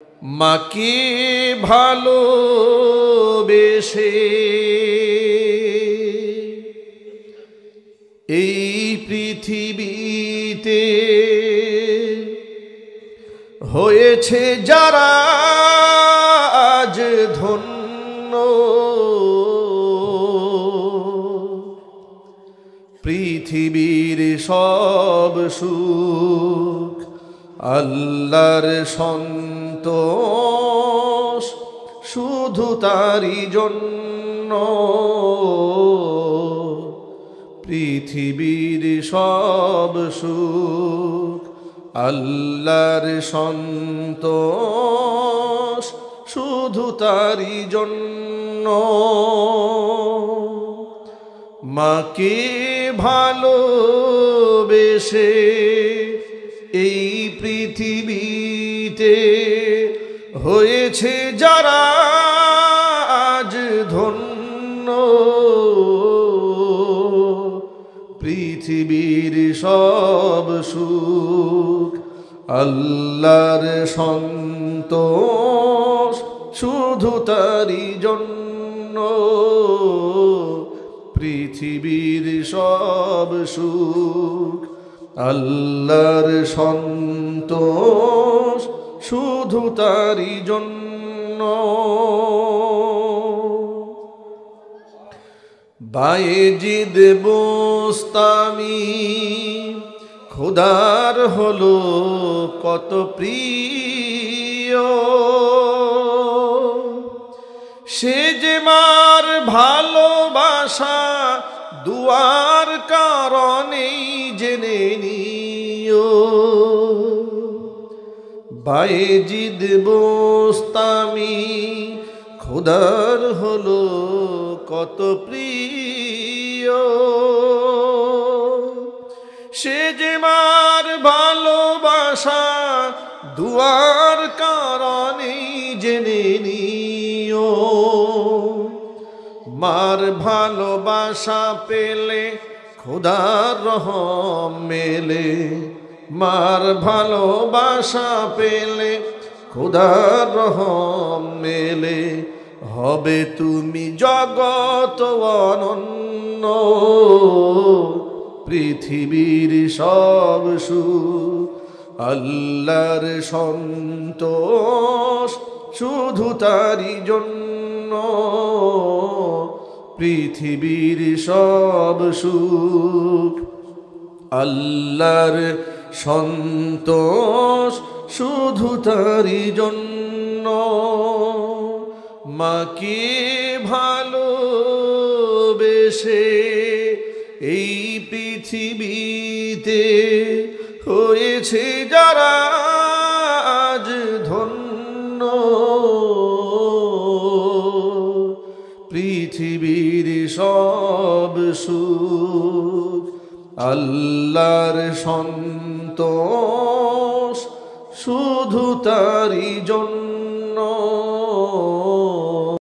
মাকে ভালোবেসে এই পৃথিবীতে হয়েছে যারা আজ ধন্য, পৃথিবীর সব সুখ আল্লাহর সন্তোষ শুধু তারই জন্য, পৃথিবীর সব সুখ আল্লাহর সন্তোষ শুধু তারই জন্য। মাকে ভালোবেসে এই পৃথিবীতে হয়েছে যারা আজ ধন্য, পৃথিবীর সব সুখ আল্লাহর সন্তোষ শুধু তারই জন্য, পৃথিবীর সব সুখ আল্লাহর সন্তোষ শুধু তারই জন্য। বায়েজিদ বোস্তামি খোদার হলো কত প্রিয়, সে যে মার ভালোবাসা দুয়ার কারণেই জেনে নিও। বায়েজিদ বোস্তামি খোদার হলো কত প্রিয়, সে যে মার ভালোবাসা দুয়ার কারণেই জেনে নিও। মার ভালোবাসা পেলে খোদার রহম মেলে, মার ভালোবাসা পেলে খোদার রহম মেলে, হবে তুমি জগত অনন্য, পৃথিবীর সব সুখ আল্লাহর সন্তোষ শুধু তারই জন্য, পৃথিবীর সব সুখ আল্লাহর সন্তোষ শুধু তারই জন্য। মাকে ভালোবেসে এই পৃথিবীতে হয়েছে যারা আজ ধন্য, পৃথিবীর সব সুখ আল্লাহর সন্তোষ শুধু তারই জন্য।